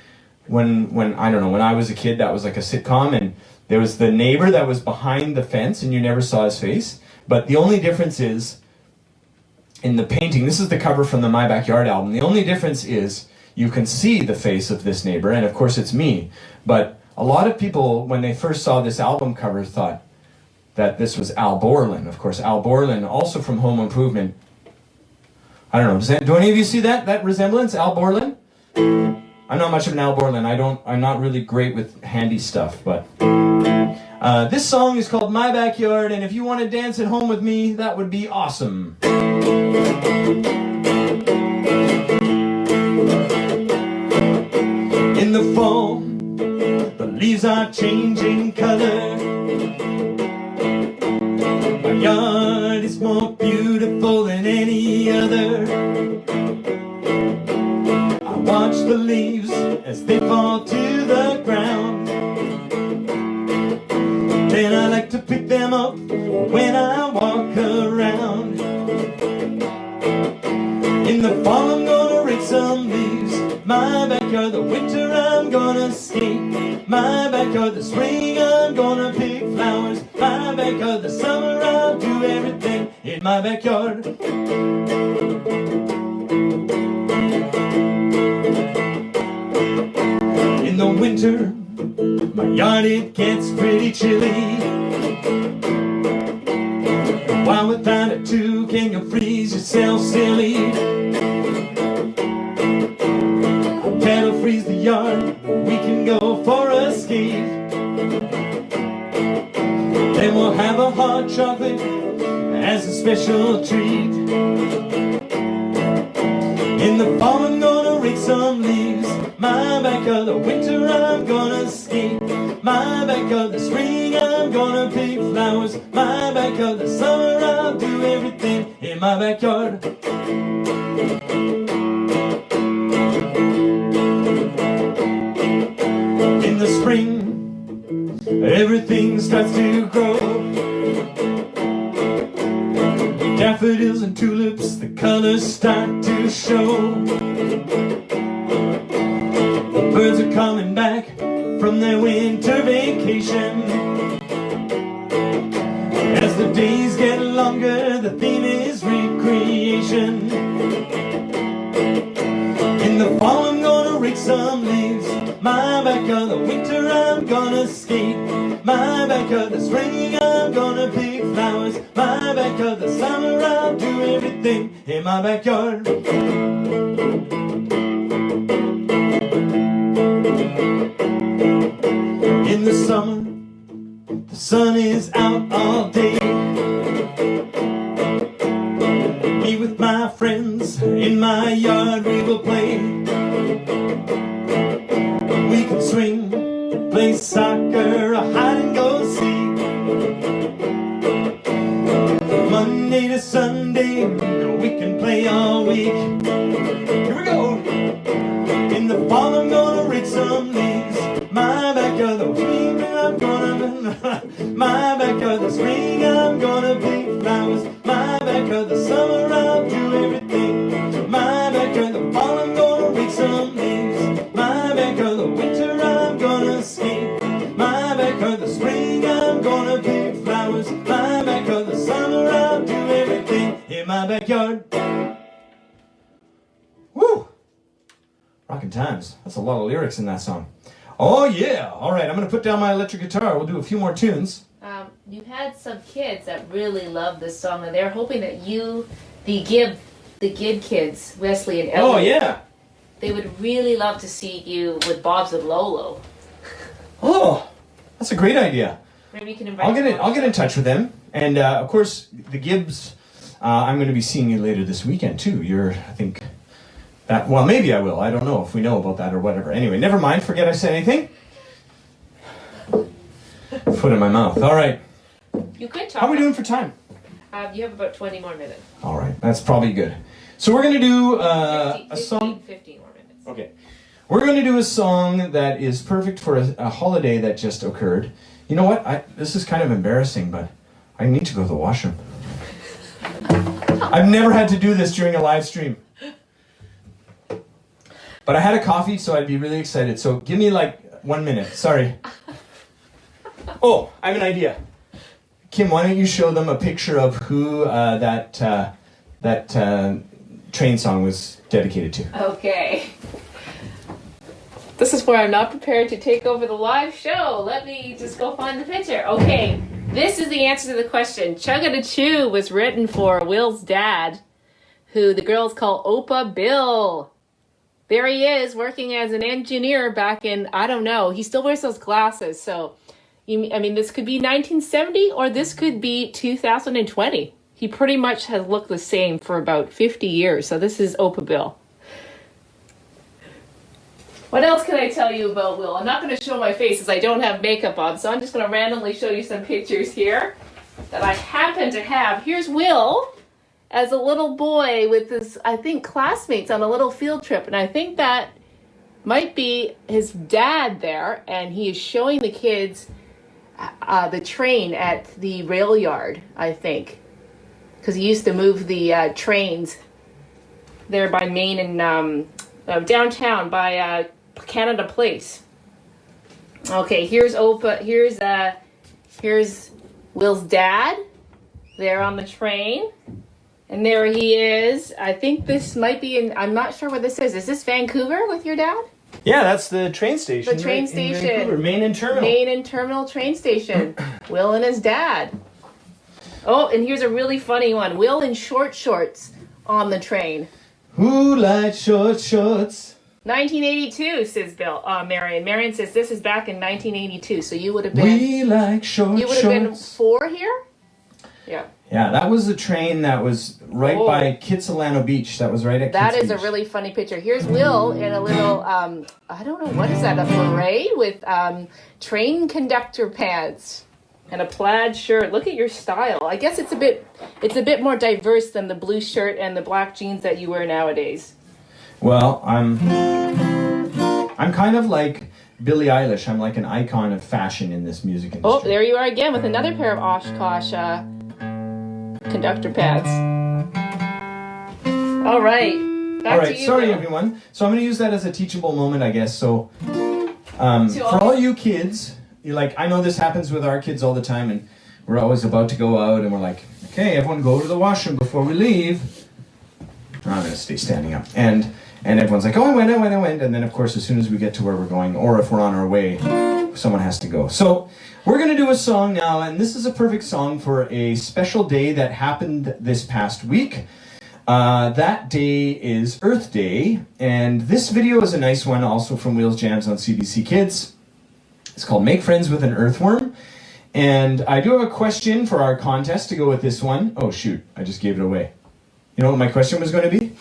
when I don't know, when I was a kid? That was like a sitcom, and there was the neighbor that was behind the fence and you never saw his face. But the only difference is, in the painting, this is the cover from the My Backyard album, the only difference is you can see the face of this neighbor, and of course it's me. But a lot of people, when they first saw this album cover, thought that this was Al Borland. Of course, Al Borland, also from Home Improvement. I don't know, do any of you see that resemblance, Al Borland? I'm not much of an Al Borland. I'm not really great with handy stuff, but this song is called My Backyard, and if you want to dance at home with me, that would be awesome. In the fall, the leaves are changing color. My yard is more beautiful than any other. I watch the leaves as they fall to the ground. Then I like to pick them up when I walk around. In the fall I'm gonna rake some leaves. My backyard, the winter I'm gonna skate. My backyard, the spring I'm gonna pick flowers. My backyard, the summer I'll do everything in my backyard. In the winter, my yard it gets pretty chilly. Why without a too can you freeze yourself silly? That'll freeze the yard, we can go for a skate. Then we'll have a hot chocolate as a special treat. In the fall I'm gonna rake some leaves. My backyard, the winter I'm gonna skate. My backyard, the spring I'm gonna pick flowers. My backyard, the summer I'll do everything in my backyard. In the spring, everything starts to grow. Daffodils and tulips, the colors start to show. The birds are coming back from their winter vacation. As the days get longer, the theme is recreation. In the fall I'm gonna rake some leaves. My backyard, the winter I'm gonna skate. My backyard, the spring I'm gonna pick flowers. My backyard, the summer I'll do everything in my backyard. In the summer, the sun is out all day. Me with my friends in my yard we will play. We can swing, play soccer, or hide and go seek. Monday to Sunday, we can play all week. Here we go. In the fall I'm gonna rake some leaves. My backyard, the spring I'm gonna my backyard, the spring I'm gonna pick flowers. My backyard, the summer I'll do everything. My backyard, the fall I'm gonna rake some leaves. My backyard, the winter I'm gonna skate. My backyard, the spring I'm gonna pick flowers. My backyard, the summer I'll do everything in my backyard. Woo! Rockin' times. That's a lot of lyrics in that song. Oh yeah! All right, I'm gonna put down my electric guitar. We'll do a few more tunes. You've had some kids that really love this song, and they're hoping that you, the Gid kids, Wesley and Ellie. Oh yeah! They would really love to see you with Bob's and Lolo. Oh, that's a great idea. Maybe you can invite. I'll get in touch with them, and of course the Gibbs. I'm going to be seeing you later this weekend too. I think. Well, maybe I will. I don't know if we know about that or whatever. Anyway, never mind. Forget I said anything. Foot in my mouth. All right. You could talk. How are we doing for time? You have about 20 more minutes. All right. That's probably good. So we're going to do a song. 15 more minutes. Okay. We're going to do a song that is perfect for a holiday that just occurred. You know what? This is kind of embarrassing, but I need to go to the washroom. I've never had to do this during a live stream. But I had a coffee, so I'd be really excited. So give me like 1 minute. Sorry. Oh, I have an idea. Kim, why don't you show them a picture of who that train song was dedicated to? Okay. This is where I'm not prepared to take over the live show. Let me just go find the picture. Okay, this is the answer to the question. Chugga to Choo was written for Will's dad, who the girls call Opa Bill. There he is, working as an engineer back in, I don't know, he still wears those glasses. So, this could be 1970 or this could be 2020. He pretty much has looked the same for about 50 years. So this is Opa Bill. What else can I tell you about Will? I'm not going to show my face as I don't have makeup on. So I'm just going to randomly show you some pictures here that I happen to have. Here's Will as a little boy with his, I think, classmates on a little field trip. And I think that might be his dad there. And he is showing the kids the train at the rail yard, I think. Because he used to move the trains there by Maine and downtown by Canada Place. Okay, here's Opa. Here's Will's dad there on the train. And there he is. I think this might be in, I'm not sure where this is. Is this Vancouver with your dad? Yeah, that's the train station. The train station. In Vancouver, Main and Terminal. Main and Terminal train station. Will and his dad. Oh, and here's a really funny one. Will in short shorts on the train. Who likes short shorts? 1982, says Marion. Marion says this is back in 1982, so you would have been... We like short shorts. You would have been 4 here? Yeah. Yeah, that was the train that was right by Kitsilano Beach. That was right at That Kit's is Beach. A really funny picture. Here's Will in a little, I don't know, what is that, a beret with train conductor pants and a plaid shirt. Look at your style. I guess it's a bit more diverse than the blue shirt and the black jeans that you wear nowadays. Well, I'm kind of like Billie Eilish. I'm like an icon of fashion in this music industry. Oh, there you are again with another pair of Oshkosh conductor pads. All right. Back to you, sorry Bill. everyone. So I'm going to use that as a teachable moment, I guess. So for all you kids, you're like, I know this happens with our kids all the time, and we're always about to go out, and we're like, okay, everyone go to the washroom before we leave. I'm going to stay standing up. And And everyone's like, oh, I went. And then, of course, as soon as we get to where we're going, or if we're on our way, someone has to go. So we're going to do a song now, and this is a perfect song for a special day that happened this past week. That day is Earth Day, and this video is a nice one also from Wheels Jams on CBC Kids. It's called Make Friends with an Earthworm. And I do have a question for our contest to go with this one. Oh, shoot, I just gave it away. You know what my question was going to be?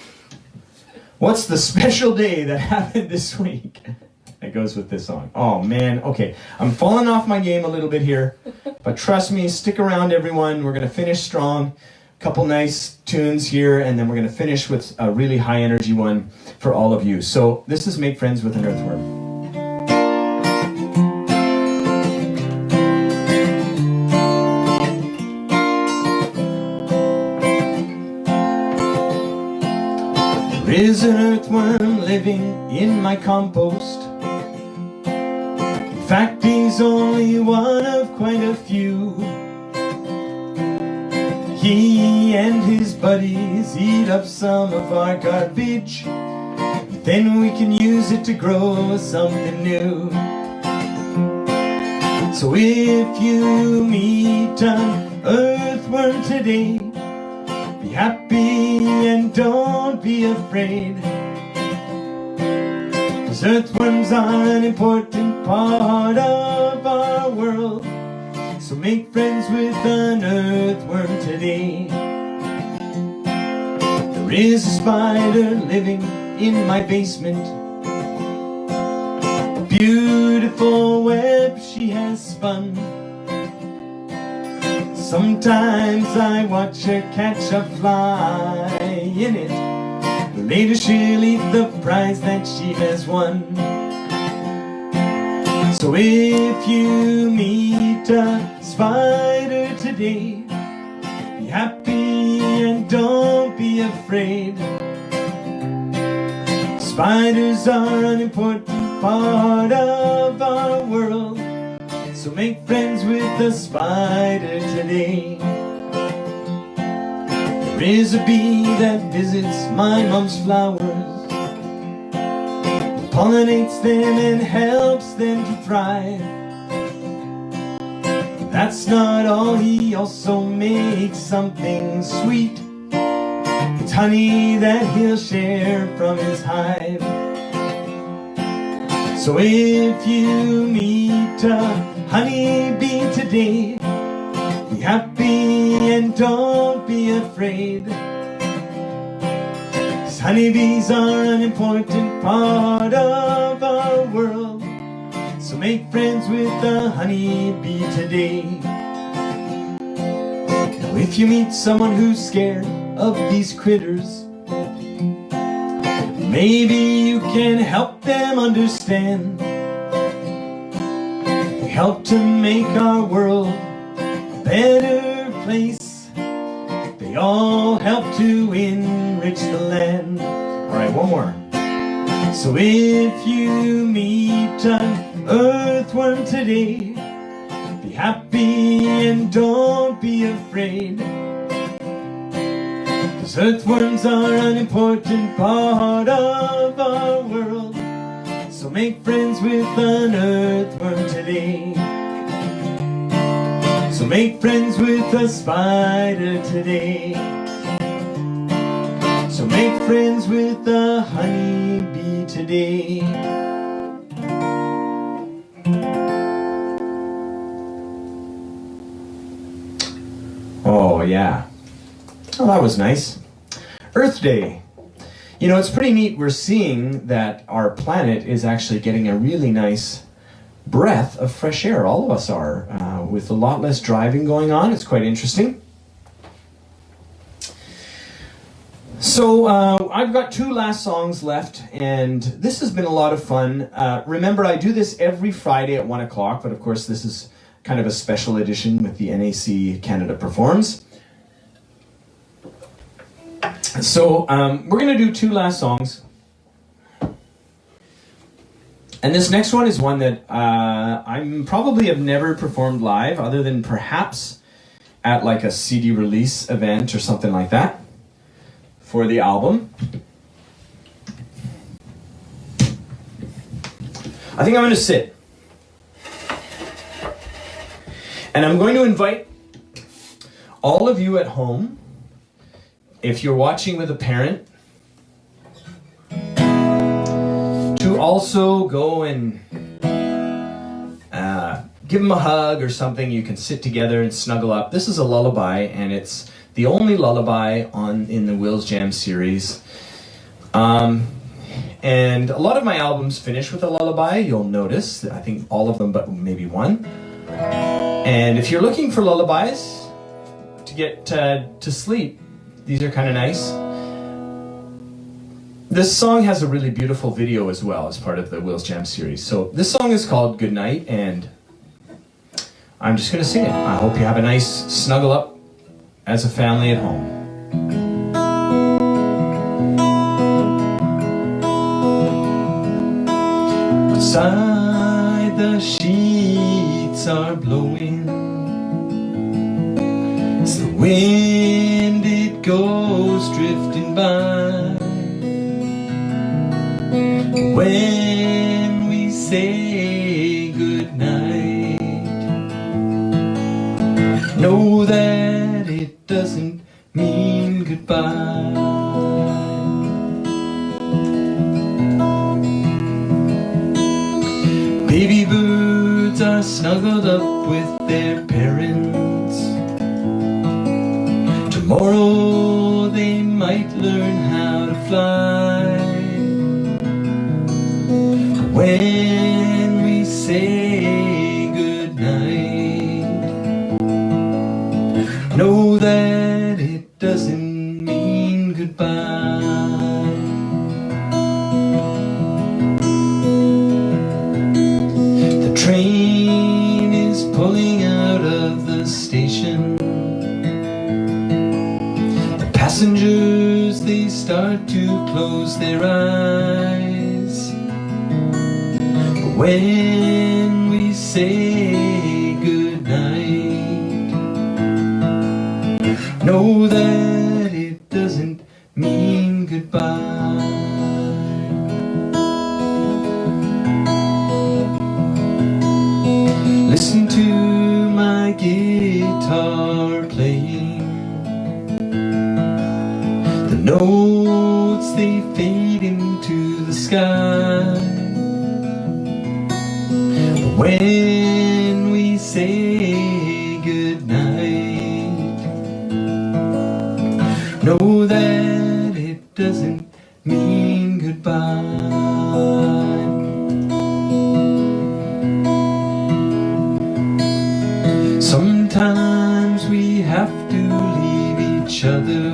What's the special day that happened this week? That goes with this song. Oh, man. Okay, I'm falling off my game a little bit here. But trust me, stick around, everyone. We're going to finish strong. Couple nice tunes here, and then we're going to finish with a really high energy one for all of you. So this is Make Friends with an Earthworm. There is an earthworm living in my compost. In fact, he's only one of quite a few. He and his buddies eat up some of our garbage, but then we can use it to grow something new. So if you meet an earthworm today, be happy and don't be afraid, 'cause earthworms are an important part of our world. So make friends with an earthworm today. There is a spider living in my basement. A beautiful web she has spun. Sometimes I watch her catch a fly in it. Later she'll eat the prize that she has won. So if you meet a spider today, be happy and don't be afraid. Spiders are an important part of our world. So make friends with the spider today. There is a bee that visits my mom's flowers, pollinates them and helps them to thrive. That's not all, he also makes something sweet. It's honey that he'll share from his hive. So if you meet a honeybee today, be happy and don't be afraid, 'cause honeybees are an important part of our world. So make friends with the honeybee today. Now if you meet someone who's scared of these critters, maybe you can help them understand. We help to make our world a better place. They all help to enrich the land. All right, one more. So if you meet an earthworm today, be happy and don't be afraid, 'cause earthworms are an important part of our world. So make friends with an earthworm today. So make friends with a spider today. So make friends with a honeybee today. Oh yeah. Oh, that was nice. Earth Day. You know, it's pretty neat. We're seeing that our planet is actually getting a really nice breath of fresh air. All of us are, with a lot less driving going on. It's quite interesting. So I've got two last songs left, and this has been a lot of fun. Remember, I do this every Friday at 1 o'clock, but of course this is kind of a special edition with the NAC Canada Performs. So we're going to do two last songs. And this next one is one that I probably have never performed live, other than perhaps at like a CD release event or something like that for the album. I think I'm going to sit. And I'm going to invite all of you at home, if you're watching with a parent, to also go and give them a hug or something. You can sit together and snuggle up. This is a lullaby, and it's the only lullaby in the Will's Jam series. And a lot of my albums finish with a lullaby, you'll notice. I think all of them, but maybe one. And if you're looking for lullabies to get to sleep, these are kind of nice. This song has a really beautiful video as well as part of the Will's Jam series. So this song is called Goodnight, and I'm just going to sing it. I hope you have a nice snuggle up as a family at home. Outside the sheets are blowing, as the wind it goes drifting by. When we say goodnight, know that it doesn't mean goodbye. Baby birds are snuggled up with their parents. Tomorrow they might learn how to fly. When we say goodnight, know that it doesn't mean goodbye. The train is pulling out of the station. The passengers, they start to close their eyes. When we say goodnight, know that it doesn't mean goodbye. Listen to my guitar playing. The notes, they fade into the sky. When we say goodnight, know that it doesn't mean goodbye. Sometimes we have to leave each other.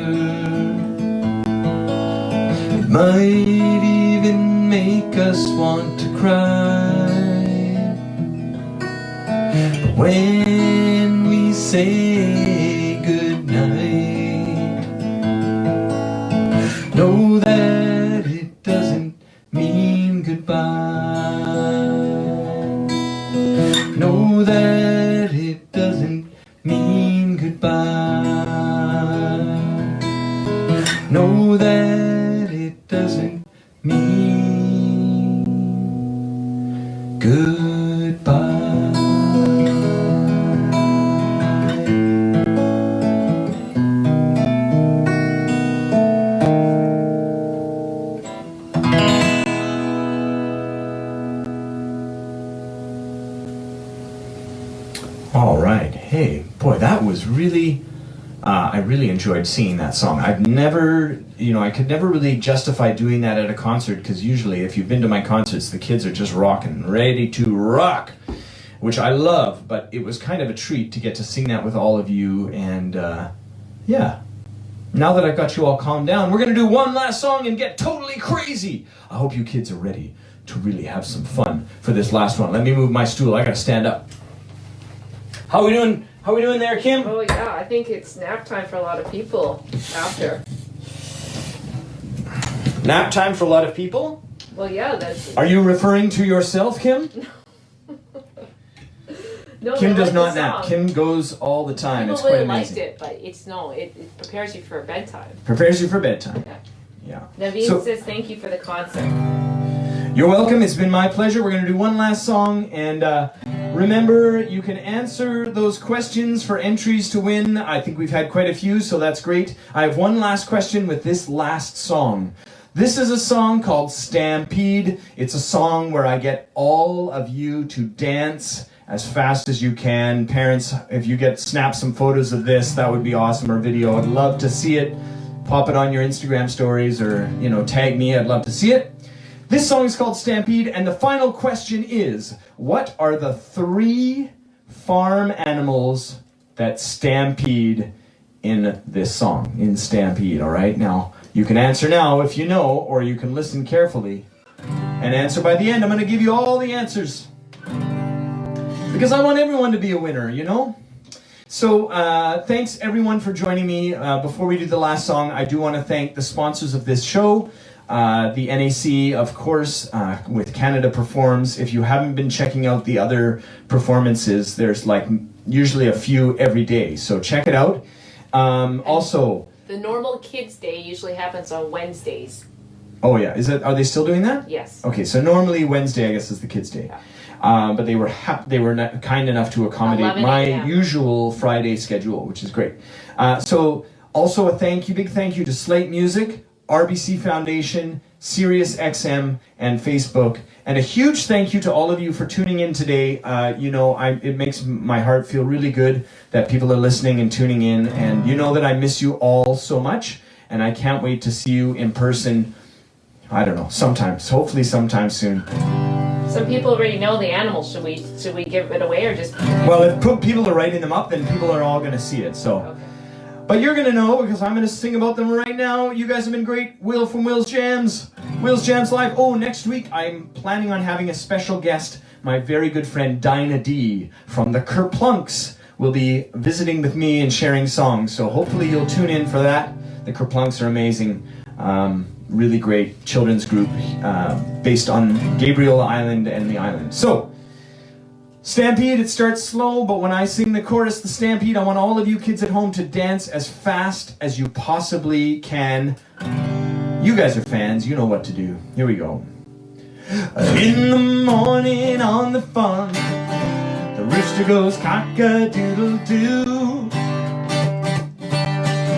It might even make us want to cry. When we say goodnight, know that it doesn't mean goodbye. Know that it doesn't mean goodbye. Know that it doesn't mean goodbye. All right. Hey, boy, that was really, I really enjoyed singing that song. I've never, I could never really justify doing that at a concert, because usually if you've been to my concerts, the kids are just rocking, ready to rock, which I love, but it was kind of a treat to get to sing that with all of you. And yeah, now that I've got you all calmed down, we're going to do one last song and get totally crazy. I hope you kids are ready to really have some fun for this last one. Let me move my stool. I got to stand up. How we doing? How we doing there, Kim? Oh yeah, I think it's nap time for a lot of people after. Nap time for a lot of people? Well, yeah, that's. Are you referring to yourself, Kim? No, Kim I does like not the nap. song. Kim goes all the time. People It's quite really amazing. liked it, but it prepares you for bedtime. Prepares you for bedtime. Yeah. Yeah. Naveen So- says thank you for the concert. You're welcome. It's been my pleasure. We're going to do one last song. And remember, you can answer those questions for entries to win. I think we've had quite a few, so that's great. I have one last question with this last song. This is a song called Stampede. It's a song where I get all of you to dance as fast as you can. Parents, if you snap some photos of this, that would be awesome, or video. I'd love to see it. Pop it on your Instagram stories, or, tag me. I'd love to see it. This song is called Stampede, and the final question is, what are the 3 farm animals that stampede in this song, in Stampede, all right? Now, you can answer now if you know, or you can listen carefully and answer by the end. I'm going to give you all the answers because I want everyone to be a winner, So thanks everyone for joining me. Before we do the last song, I do want to thank the sponsors of this show. The NAC, of course, with Canada Performs. If you haven't been checking out the other performances, there's usually a few every day. So check it out. Also, the normal Kids Day usually happens on Wednesdays. Oh yeah, are they still doing that? Yes. Okay, so normally Wednesday, I guess, is the Kids Day. Yeah. But they were kind enough to accommodate my usual Friday schedule, which is great. So also a big thank you to Slate Music, RBC Foundation, Sirius XM, and Facebook. And a huge thank you to all of you for tuning in today. It makes my heart feel really good that people are listening and tuning in. And you know that I miss you all so much. And I can't wait to see you in person, I don't know, hopefully sometime soon. Some people already know the animals. Should we give it away or just... Well, if people are writing them up, then people are all going to see it. So. Okay. But you're going to know because I'm going to sing about them right now. You guys have been great. Will from Will's Jams. Will's Jams Live. Oh, next week I'm planning on having a special guest. My very good friend Dinah D from the Kerplunks will be visiting with me and sharing songs. So hopefully you'll tune in for that. The Kerplunks are amazing. Really great children's group based on Gabriel Island and the island. So, Stampede, it starts slow, but when I sing the chorus, the Stampede, I want all of you kids at home to dance as fast as you possibly can. You guys are fans, you know what to do. Here we go. In the morning on the farm, the rooster goes cock-a-doodle-doo.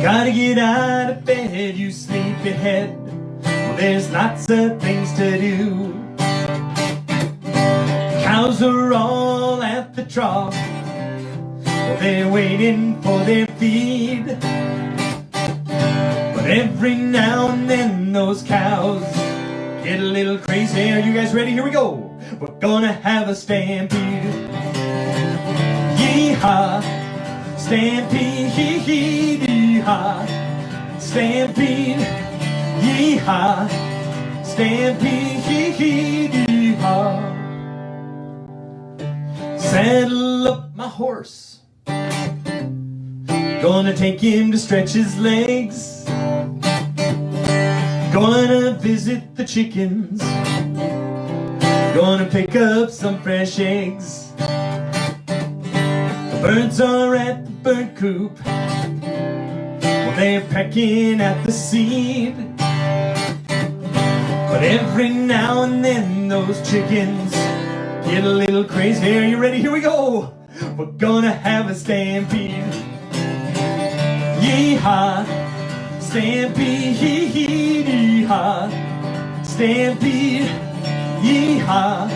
Gotta get out of bed, you sleepyhead. Well, there's lots of things to do. Cows are all at the trough. Well, they're waiting for their feed. But every now and then those cows get a little crazy. Are you guys ready? Here we go. We're gonna have a stampede. Yee-haw, stampede, yee-haw, stampede, yee-haw, stampede, yee-haw. Saddle up my horse, gonna take him to stretch his legs. Gonna visit the chickens, gonna pick up some fresh eggs. The birds are at the bird coop, well, they're pecking at the seed. But every now and then those chickens get a little crazy. Are you ready? Here we go. We're gonna have a stampede. Yee-haw, stampede, yee-haw, stampede, yee-haw,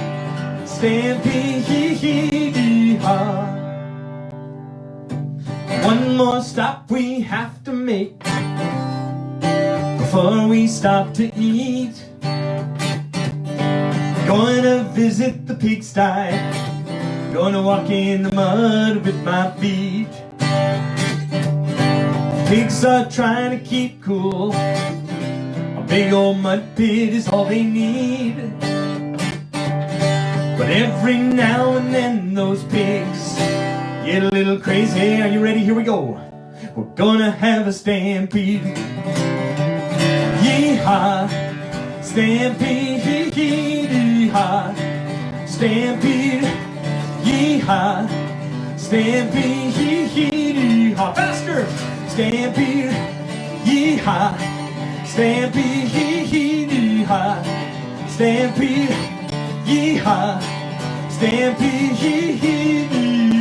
stampede, yee-haw. One more stop we have to make before we stop to eat. Gonna visit the pigsty, gonna walk in the mud with my feet. Pigs are trying to keep cool, a big old mud pit is all they need. But every now and then those pigs get a little crazy. Are you ready? Here we go. We're gonna have a stampede. Yee-haw, stampede, yee-haw, stampede, yee-haw, stampede, yee-haw. Faster! Stampede, yee-haw, stampede, yee-haw, Stampede, yeehaw. Stampede,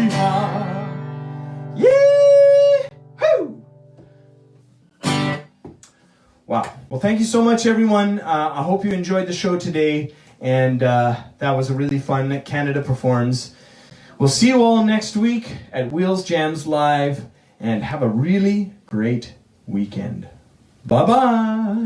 yeehaw. Yee-hoo! Wow. Well, thank you so much, everyone. I hope you enjoyed the show today. And that was a really fun Canada Performs. We'll see you all next week at Wheels Jams Live. And have a really great weekend. Bye-bye.